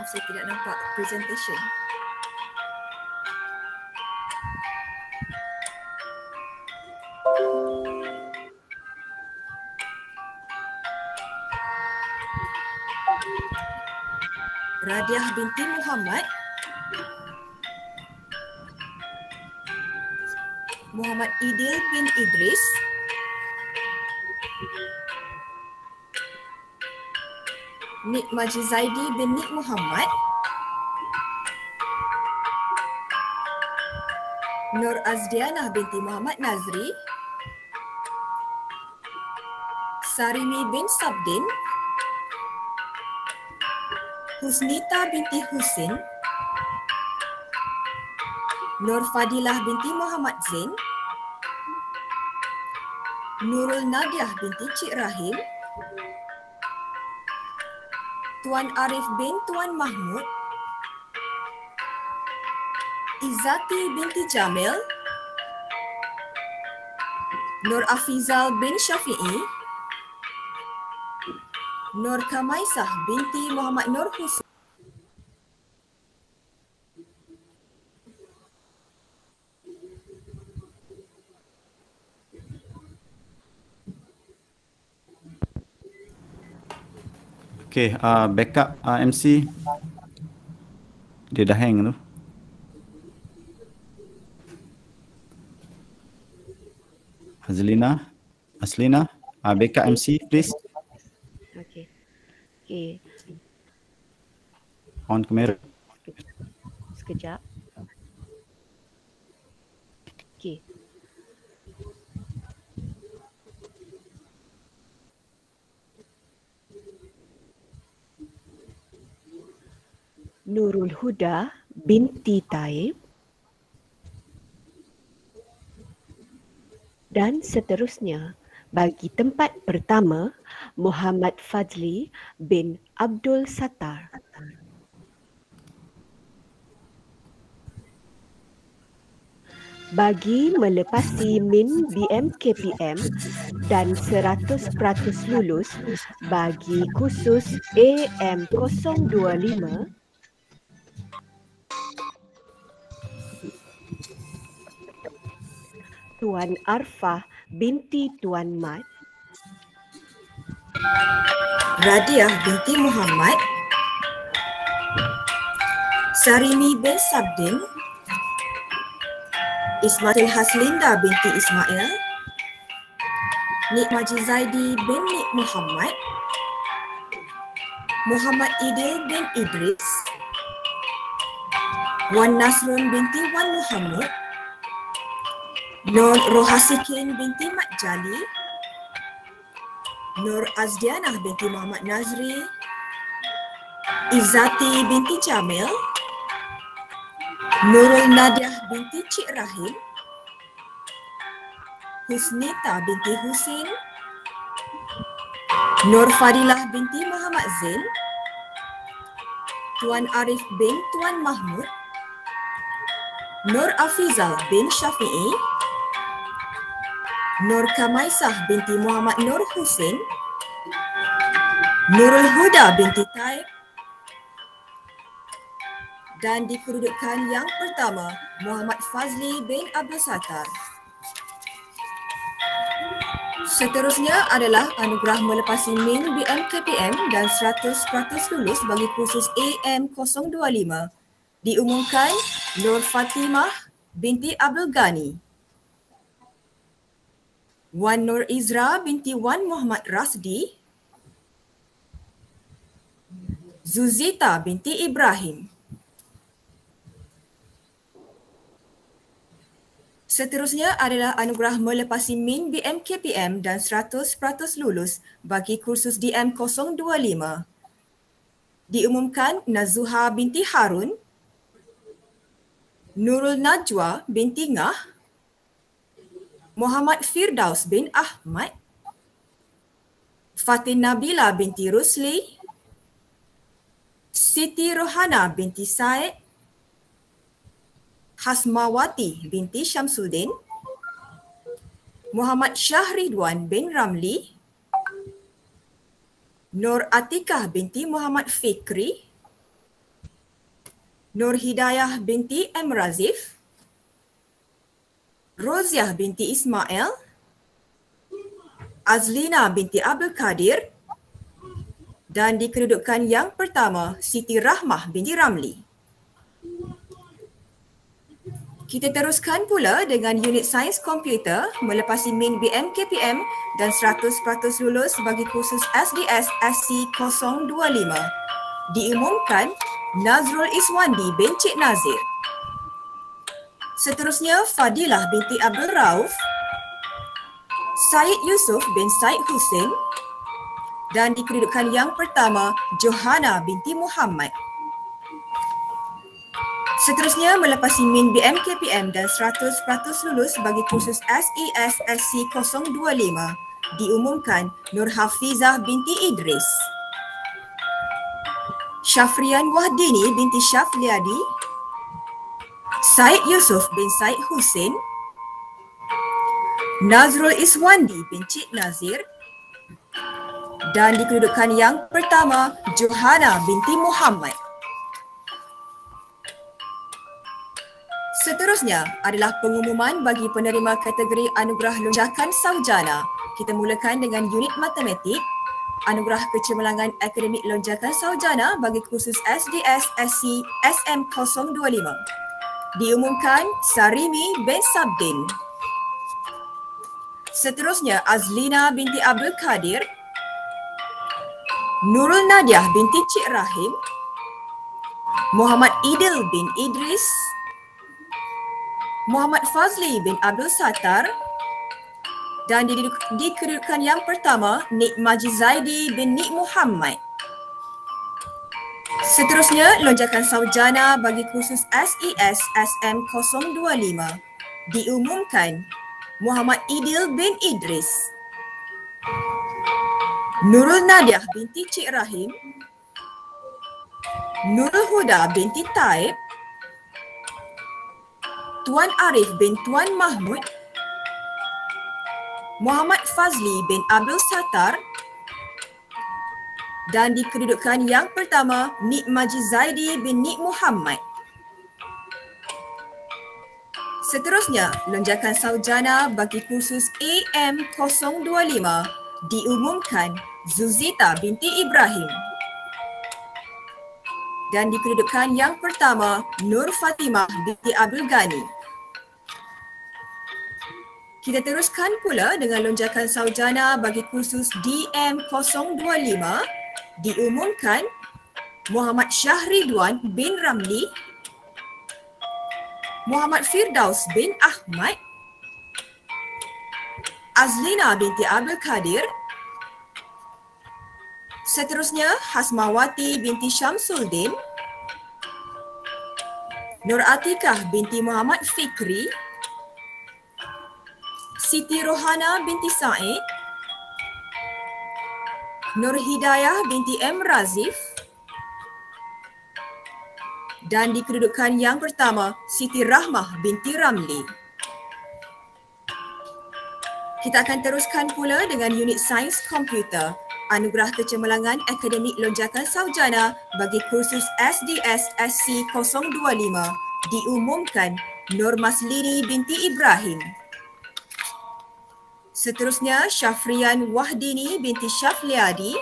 saya tidak nampak presentation. Radiah binti Muhammad, Muhammad Idil bin Idris, Nik Majizaidi bin Nik Muhammad, Nur Azdianah binti Muhammad Nazri, Sarimi bin Sabdin, Husnita binti Husin, Nur Fadilah binti Muhammad Zain, Nurul Nadiah binti Cik Rahim, Tuan Arif bin Tuan Mahmud, Izzati binti Jamil, Nur Afizal bin Syafi'i, Nur Kamaisah binti Muhammad Nur Husin, Okey, backup MC. Dia dah hang tu. Aslina, backup MC please. Okey. On kamera. Sekejap. Okey. Nurul Huda binti Taib dan seterusnya. Bagi tempat pertama, Muhammad Fazli bin Abdul Sattar. Bagi melepasi min BMKPM dan 100% lulus bagi kursus AM025, Tuan Arfah binti Tuan Mat, Radiah binti Muhammad, Sarimi bin Sabdin, Ismail Haslinda binti Ismail, Nik Majid Zaidi bin Nik Muhammad, Muhammad Idil bin Idris, Wan Nasrun binti Wan Muhammad, Nur Rohasikin binti Mat Jali, Nur Azdianah binti Muhammad Nazri, Izzati binti Jamil, Nurul Nadiah binti Cik Rahim, Husnita binti Husin, Nur Fadilah binti Muhammad Zain, Tuan Arif bin Tuan Mahmud, Nur Afizal bin Syafi'i, Nur Kamaisah binti Muhammad Nur Husin, Nurul Huda binti Taib, dan di kedudukan yang pertama, Muhammad Fazli bin Abdul Sattar. Seterusnya adalah anugerah melepasi min BMKPM dan 100% lulus bagi kursus AM025. Diumumkan Nur Fatimah binti Abdul Ghani, Wan Nur Izra binti Wan Muhammad Rasdi, Zuzita binti Ibrahim. Seterusnya adalah anugerah melepasi min BMKPM dan 100% lulus bagi kursus DM025. Diumumkan Nazuha binti Harun, Nurul Najwa binti Ngah, Muhammad Firdaus bin Ahmad, Fatin Nabila binti Rusli, Siti Rohana binti Said, Hasmawati binti Syamsuddin, Muhammad Syah Ridwan bin Ramli, Nur Atikah binti Muhammad Fikri, Nur Hidayah binti M. Razif, Roziah binti Ismail, Azlina binti Abdul Kadir, dan di kedudukan yang pertama, Siti Rahmah binti Ramli. Kita teruskan pula dengan unit sains komputer melepasi min BMKPM dan 100% lulus bagi kursus SDS SC025. Diumumkan Nazrul Iswandi bin Cik Nazir. Seterusnya Fadilah binti Abdul Rauf, Syed Yusuf bin Syed Hussein, dan di kedudukan yang pertama Johana binti Muhammad. Seterusnya melepasi min BMKPM dan 100% lulus bagi kursus SES SC025. Diumumkan Nur Hafizah binti Idris, Syafrian Wahdini binti Syafliadi, Syed Yusuf bin Syed Hussein, Nazrul Iswandi bin Cik Nazir, dan di kedudukan yang pertama Johana binti Muhammad. Seterusnya adalah pengumuman bagi penerima kategori Anugerah Lonjakan Sarjana. Kita mulakan dengan unit matematik, Anugerah Kecemerlangan Akademik Lonjakan Sarjana bagi kursus SDS SC SM025. Diumumkan Sarimi bin Sabdin. Seterusnya Azlina binti Abdul Kadir, Nurul Nadiah binti Cik Rahim, Muhammad Idil bin Idris, Muhammad Fazli bin Abdul Sattar, dan di kedudukan yang pertama Nik Majid Zaidi bin Nik Muhammad. Seterusnya, lonjakan sarjana bagi kursus SES SM025 diumumkan Muhammad Idil bin Idris, Nurul Nadiah binti Cik Rahim, Nurul Huda binti Taib, Tuan Arif bin Tuan Mahmud, Muhammad Fazli bin Abdul Sattar, dan di kedudukan yang pertama, Nik Majid Zaidi bin Nik Muhammad. Seterusnya, lonjakan sarjana bagi kursus AM025 diumumkan Zuzita binti Ibrahim. Dan di kedudukan yang pertama, Nur Fatimah binti Abdul Ghani. Kita teruskan pula dengan lonjakan sarjana bagi kursus DM025 diumumkan Muhammad Syahridwan bin Ramli, Muhammad Firdaus bin Ahmad, Azlina binti Abdul Kadir. Seterusnya, Hasmawati binti Syamsuddin, Nur Atikah binti Muhammad Fikri, Siti Rohana binti Said, Nur Hidayah binti M. Razif, dan di kedudukan yang pertama, Siti Rahmah binti Ramli. Kita akan teruskan pula dengan unit sains komputer, Anugerah Kecemerlangan Akademik Lonjakan Sarjana bagi kursus SDS SC025 diumumkan Nur Maslini binti Ibrahim. Seterusnya, Syafrian Wahdini binti Syafliadi,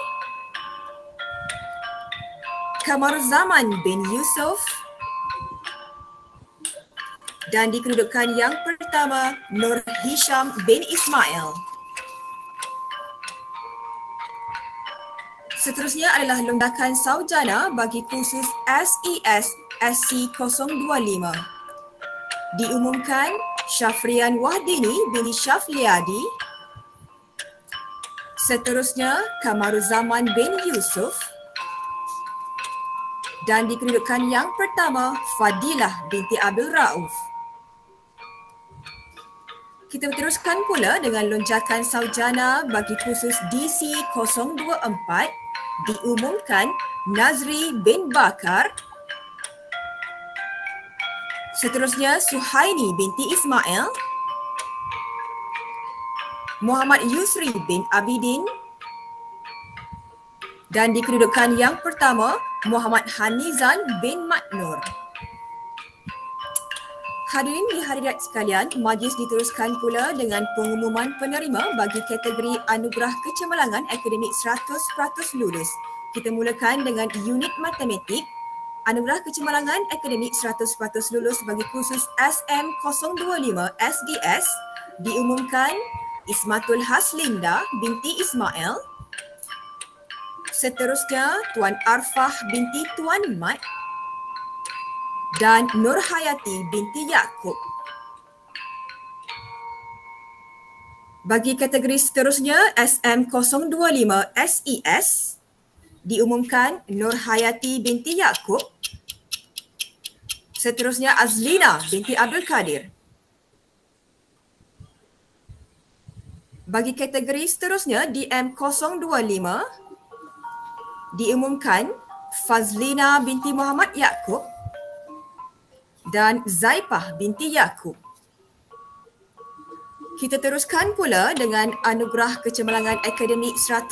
Kamaruzaman bin Yusuf, dan di kedudukan yang pertama, Nur Hisham bin Ismail. Seterusnya adalah lonjakan sarjana bagi kursus SES SC025. Diumumkan Syafrian Wahdini binti Syafliadi. Seterusnya, Kamaruzaman bin Yusuf. Dan di kedudukan yang pertama, Fadilah binti Abdul Rauf. Kita teruskan pula dengan lonjakan sarjana bagi kursus DC024. Diumumkan Nazri bin Bakar. Seterusnya, Suhaini binti Ismail, Muhammad Yusri bin Abidin, dan di kedudukan yang pertama, Muhammad Hanizan bin Matnur. Hadirin dihadirat sekalian, majlis diteruskan pula dengan pengumuman penerima bagi kategori Anugerah Kecemerlangan Akademik 100% Lulus. Kita mulakan dengan unit matematik. Anugerah Kecemerlangan Akademik 100% Lulus bagi kursus SM025 SDS diumumkan Ismatul Haslinda binti Ismail. Seterusnya, Tuan Arfah binti Tuan Mat dan Nur Hayati binti Yaakob. Bagi kategori seterusnya, SM025 SES diumumkan Nur Hayati binti Yaakob. Seterusnya, Azlina binti Abdul Kadir. Bagi kategori seterusnya, DM025 diumumkan Fazlina binti Muhammad Yaakob dan Zaipah binti Yaakob. Kita teruskan pula dengan Anugerah Kecemerlangan Akademik 100%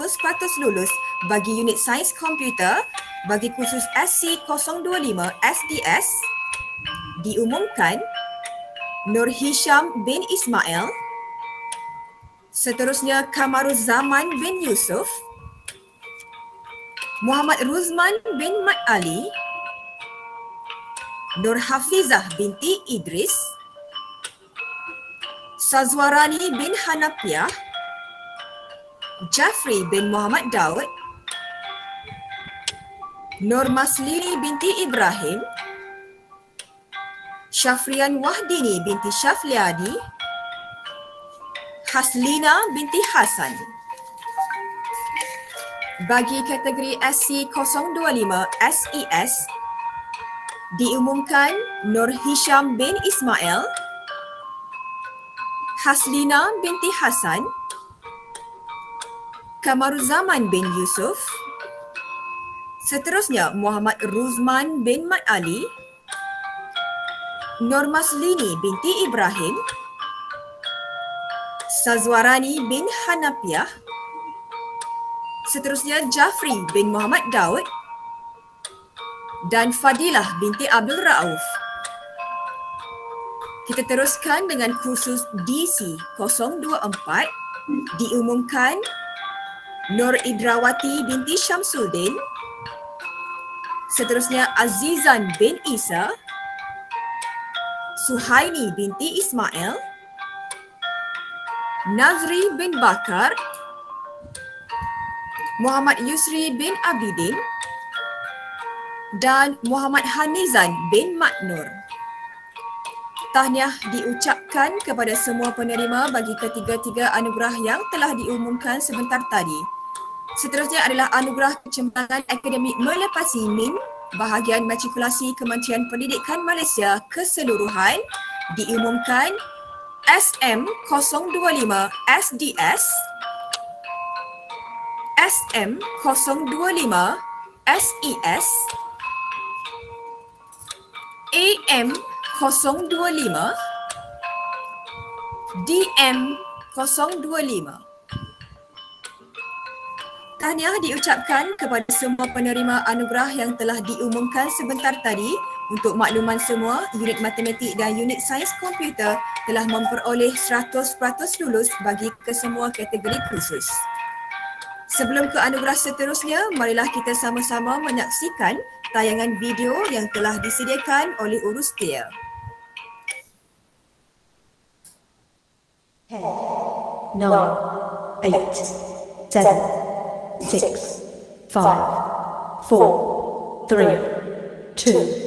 Lulus bagi unit sains komputer bagi kursus SC025 SDS diumumkan Nur Hisham bin Ismail. Seterusnya, Kamaruzaman bin Yusuf, Muhammad Ruzman bin Mat Ali, Nur Hafizah binti Idris, Sazwarani bin Hanafiah, Jafri bin Muhammad Daud, Nur Maslini binti Ibrahim, Syafrian Wahdini binti Syafliadi, Haslina binti Hasan. Bagi kategori SC025 SES, diumumkan Nur Hisham bin Ismail, Haslina binti Hasan, Kamaruzaman bin Yusuf, seterusnya Muhammad Ruzman bin Mat Ali, Nur Maslini binti Ibrahim, Sazwarani bin Hanafiah, seterusnya Jafri bin Muhammad Daud dan Fadilah binti Abdul Rauf. Kita teruskan dengan khusus DC 024, diumumkan Nur Idrawati binti Syamsuddin, seterusnya Azizan bin Isa, Suhaini binti Ismail, Nazri bin Bakar, Muhammad Yusri bin Abidin dan Muhammad Hanizan bin Maknur. Tahniah diucapkan kepada semua penerima bagi ketiga-tiga anugerah yang telah diumumkan sebentar tadi. Seterusnya adalah anugerah kecemaran akademik melepasi MIN bahagian matrikulasi Kementerian Pendidikan Malaysia keseluruhan, diumumkan SM025 SDS, SM025 SES, AM025, DM025. Tahniah diucapkan kepada semua penerima anugerah yang telah diumumkan sebentar tadi. Untuk makluman semua, unit matematik dan unit sains komputer telah memperoleh 100% lulus bagi kesemua kategori khusus. Sebelum ke anugerah seterusnya, marilah kita sama-sama menyaksikan tayangan video yang telah disediakan oleh urus TIA. 10, 9, 8, 7, 6, 5, 4, 3, 2, 1.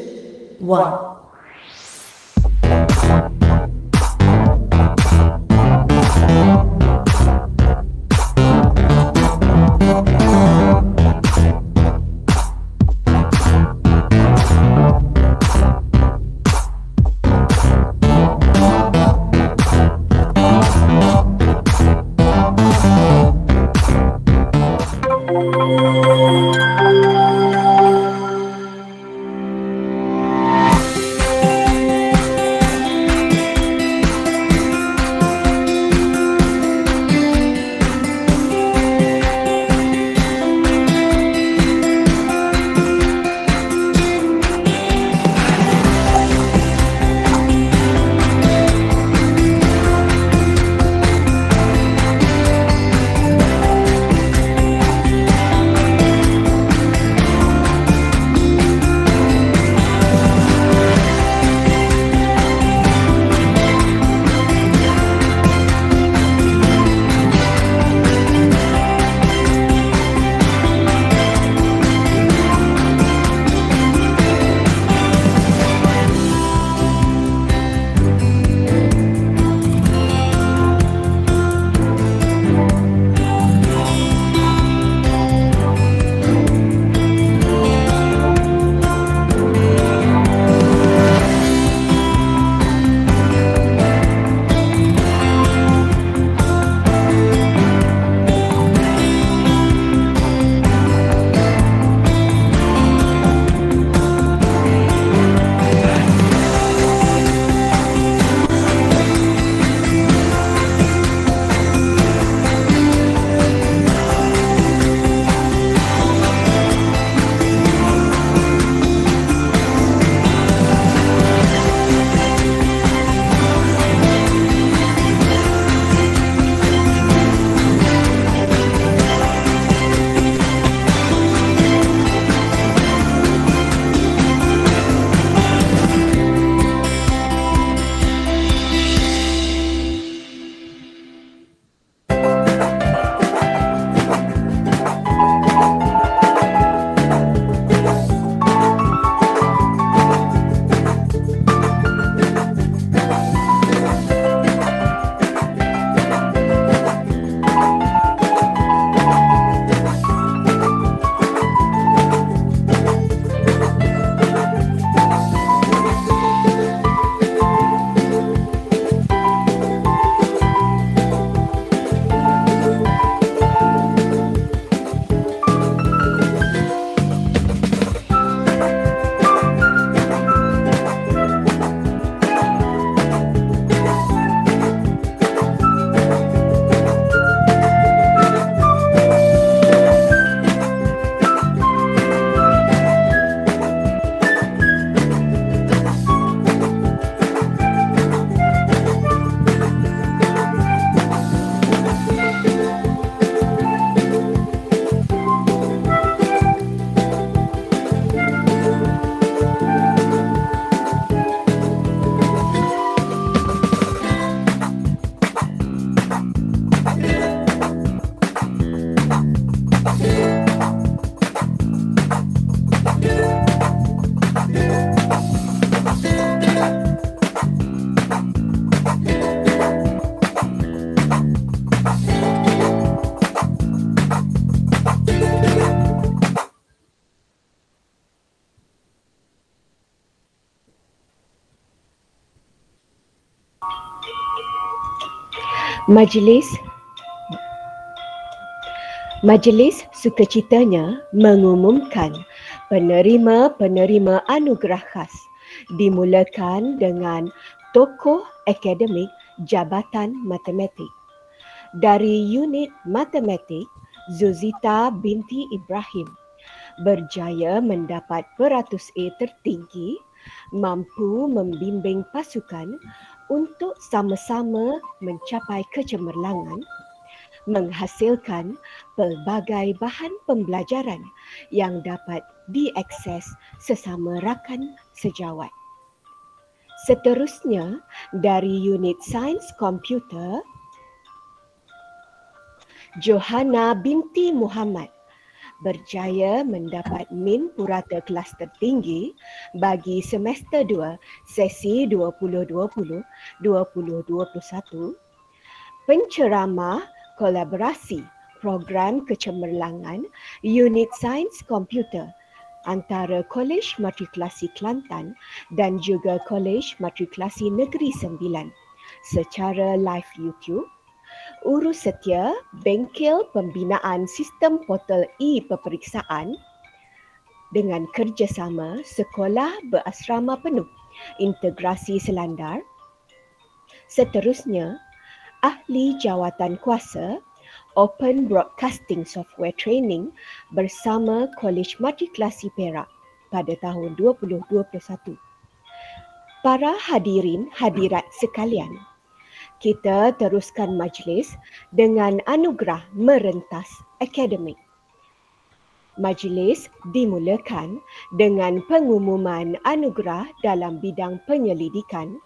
Majlis sukacitanya mengumumkan penerima-penerima anugerah khas dimulakan dengan tokoh akademik Jabatan Matematik. Dari unit Matematik, Zuzita binti Ibrahim berjaya mendapat peratus A tertinggi, mampu membimbing pasukan untuk sama-sama mencapai kecemerlangan, menghasilkan pelbagai bahan pembelajaran yang dapat diakses sesama rakan sejawat. Seterusnya, dari unit Sains Komputer, Johanna binti Muhammad berjaya mendapat min purata kelas tertinggi bagi semester 2 sesi 2020-2021, penceramah kolaborasi program kecemerlangan unit Sains Komputer antara Kolej Matrikulasi Kelantan dan juga Kolej Matrikulasi Negeri Sembilan secara live YouTube. Urus setia bengkel pembinaan sistem portal e-peperiksaan dengan kerjasama Sekolah Berasrama Penuh Integrasi Selandar. Seterusnya, ahli jawatan kuasa Open Broadcasting Software Training bersama Kolej Matrikulasi Perak pada tahun 2021. Para hadirin hadirat sekalian, kita teruskan majlis dengan anugerah merentas akademik. Majlis dimulakan dengan pengumuman anugerah dalam bidang penyelidikan,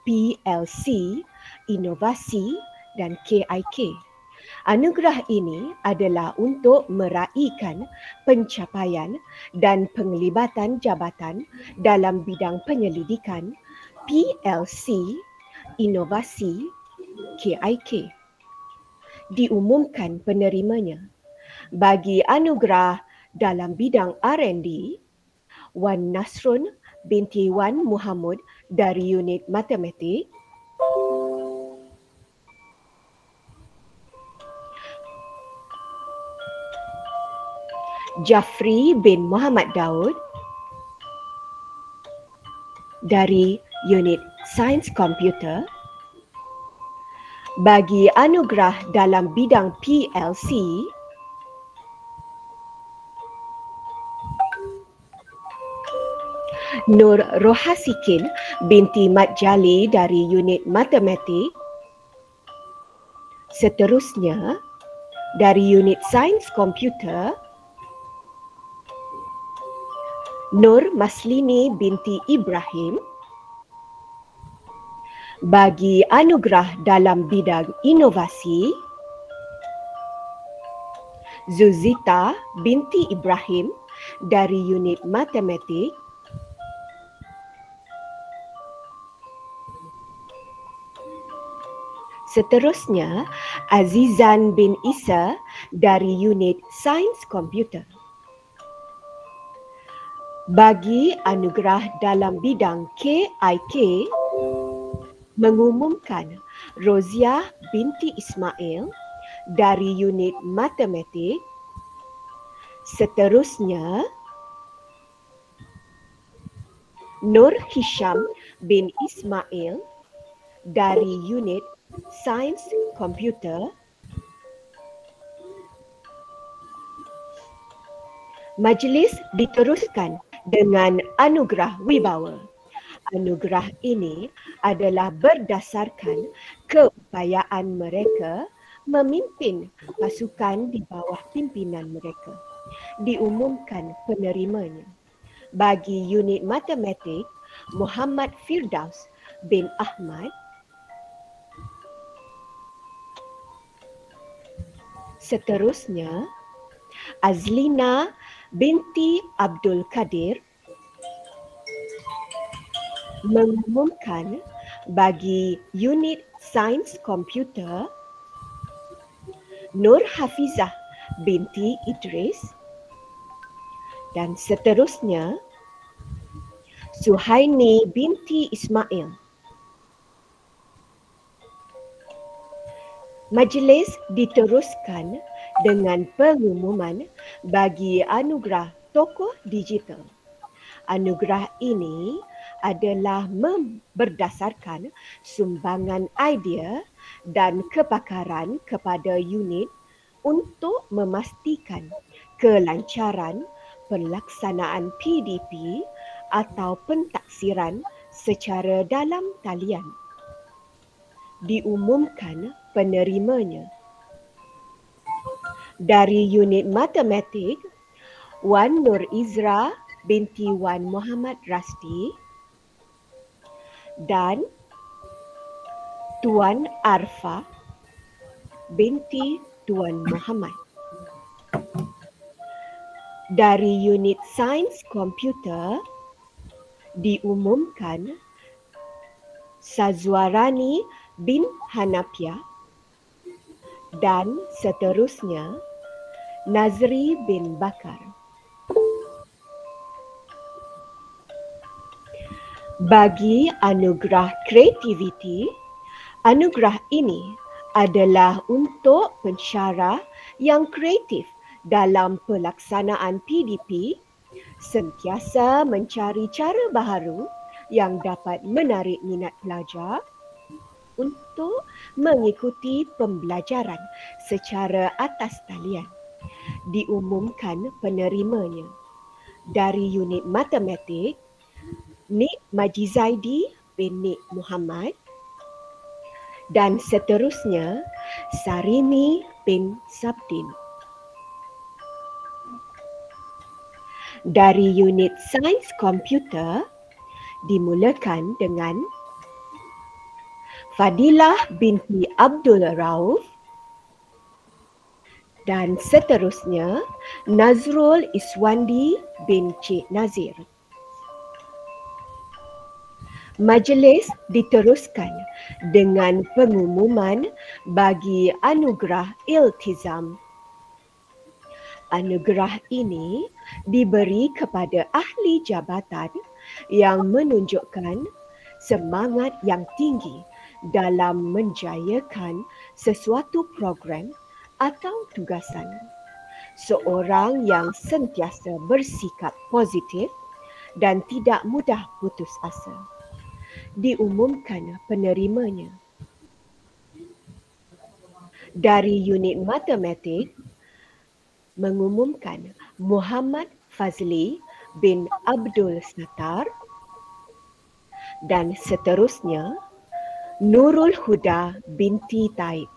PLC, inovasi dan KIK. Anugerah ini adalah untuk meraihkan pencapaian dan penglibatan jabatan dalam bidang penyelidikan, PLC, inovasi, KIK. Diumumkan penerimanya. Bagi anugerah dalam bidang R&D, Wan Nasrun binti Wan Muhammad dari unit Matematik, Jafri bin Muhammad Daud dari unit Sains Komputer. Bagi anugerah dalam bidang PLC, Nur Rohasikin binti Mat Jali dari unit Matematik. Seterusnya, dari unit Sains Komputer, Nur Maslini binti Ibrahim. Bagi anugerah dalam bidang inovasi, Zuzita binti Ibrahim dari unit Matematik. Seterusnya, Azizan bin Isa dari unit Sains Komputer. Bagi anugerah dalam bidang KIK, mengumumkan Rozia binti Ismail dari unit Matematik. Seterusnya, Nur Hisham bin Ismail dari unit Sains Komputer. Majlis diteruskan dengan anugerah wibawa. Anugerah ini adalah berdasarkan keupayaan mereka memimpin pasukan di bawah pimpinan mereka. Diumumkan penerimanya. Bagi unit Matematik, Muhammad Firdaus bin Ahmad. Seterusnya, Azlina binti Abdul Kadir mengumumkan bagi unit Sains Komputer, Nur Hafizah binti Idris. Dan seterusnya, Suhaini binti Ismail. Majlis diteruskan dengan pengumuman bagi anugerah tokoh digital. Anugerah ini adalah berdasarkan sumbangan idea dan kepakaran kepada unit untuk memastikan kelancaran pelaksanaan PDP atau pentaksiran secara dalam talian. Diumumkan penerimanya. Dari unit matematik, Wan Nur Izra binti Wan Muhammad Rasti dan Tuan Arfa binti Tuan Muhammad. Dari unit sains komputer, diumumkan Sazwarani bin Hanafiah dan seterusnya Nazri bin Bakar. Bagi anugerah kreativiti, anugerah ini adalah untuk pensyarah yang kreatif dalam pelaksanaan PDP, sentiasa mencari cara baharu yang dapat menarik minat pelajar untuk mengikuti pembelajaran secara atas talian. Diumumkan penerimanya. Dari unit matematik, Nik Majizaidi bin Nik Muhammad dan seterusnya Sarimi bin Sabdin. Dari unit sains komputer, dimulakan dengan Fadilah binti Abdul Rauf dan seterusnya Nazrul Iswandi bin Cik Nazir. Majlis diteruskan dengan pengumuman bagi anugerah iltizam. Anugerah ini diberi kepada ahli jabatan yang menunjukkan semangat yang tinggi dalam menjayakan sesuatu program atau tugasan. Seorang yang sentiasa bersikap positif dan tidak mudah putus asa. Diumumkan penerimanya. Dari unit matematik, mengumumkan Muhammad Fazli bin Abdul Sattar dan seterusnya Nurul Huda binti Taib.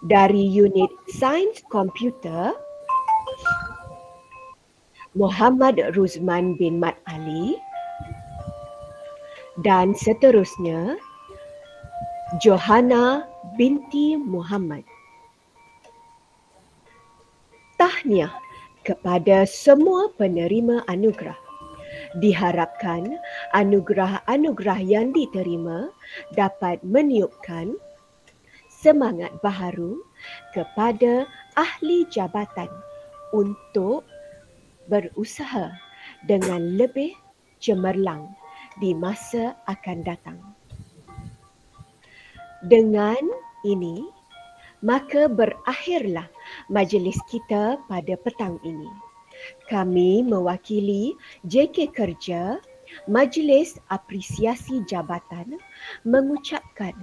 Dari unit sains komputer, Muhammad Ruzman bin Mat Ali dan seterusnya Johanna binti Muhammad. Tahniah kepada semua penerima anugerah. Diharapkan anugerah-anugerah yang diterima dapat meniupkan semangat baharu kepada ahli jabatan untuk berusaha dengan lebih cemerlang di masa akan datang. Dengan ini, maka berakhirlah majlis kita pada petang ini. Kami mewakili JK Kerja, Majlis Apresiasi Jabatan, mengucapkan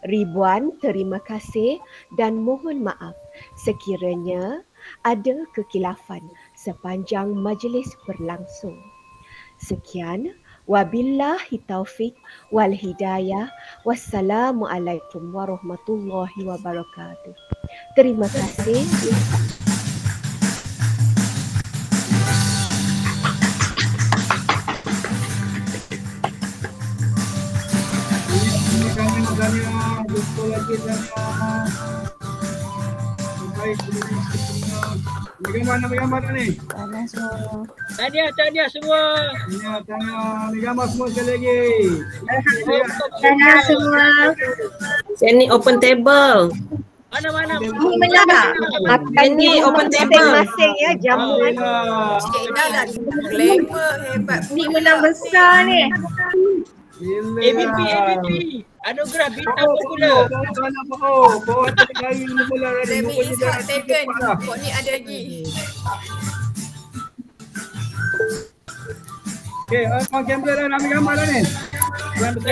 ribuan terima kasih dan mohon maaf sekiranya ada kekilafan sepanjang majlis berlangsung. Sekian, wabillahi taufik wal hidayah. Wassalamualaikum warahmatullahi wabarakatuh. Terima kasih. Jumpa lagi sama baik Bagaimana gambar ni? Tahniah semua. Tahniah. Ni gambar semua sekali lagi. Tahniah semua. Sini open table. Mana? Ini open table masing-masing ya jamuan. Cik Ina dah glamour hebat. Ni menang besar ni. ABP. Anugerah bintang popular. Pohon terbaik ni pula ada. Demi is hot taken. Kok ni ada lagi. Okay, on kamera dah nak ambil gambar dah ni.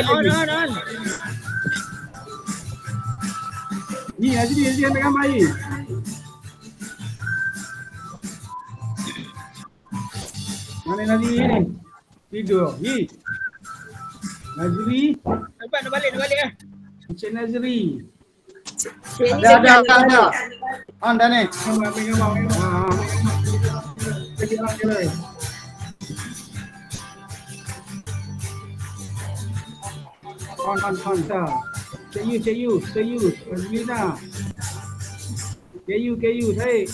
On. Ni Nazri ambil gambar ni. Mana Nazri ni? Tidur. Ni. Nazri. Nampak nak balik ah. Encik Nazri. Ada. On dah ni. Ambil gambar. Kejap. On, sah. Cek you. Azlina. KU, Syed.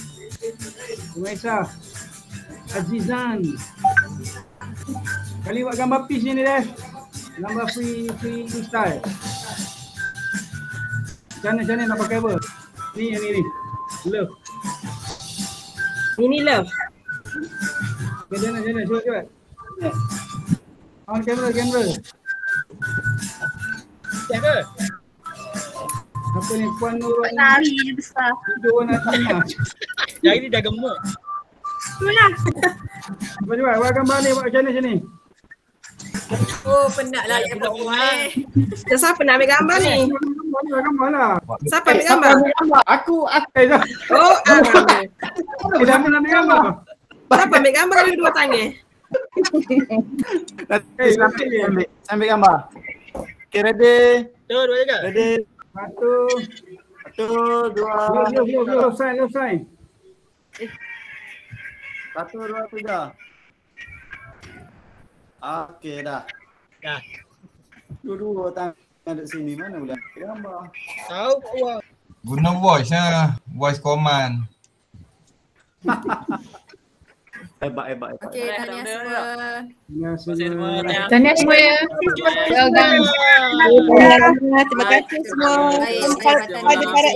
Umaisah. Azizan. Kali buat gambar peace ni deh. Gambar free style. Macam mana nak pakai apa? Ni. Love. Ini love. Macam mana? Cuba. On kamera. Siapa? Apa ni Puan Nurul? Nari dia besar. Tidur nak tengah. Yang ini dah gemuk. Itulah. Cuba buat gambar ni, buat macam ni. Oh, penat lah yang buat. Siapa nak ambil gambar ni? Gambar lah. Siapa ambil gambar? Aku. Oh, Dah ambil gambar. siapa ambil gambar dengan dua tangan? Ambil gambar. Okay, ready? Tu, dua jaga. Ready? Satu, dua. Love sign. 1, 2, 3. Okey dah. Dua tangan duduk sini, mana boleh ambil gambar? Tahu kuah. Guna voice voice command. Hebat. Okey, tahniah semua. Tahniah semua. Well done. Terima kasih semua. Baik, Pada para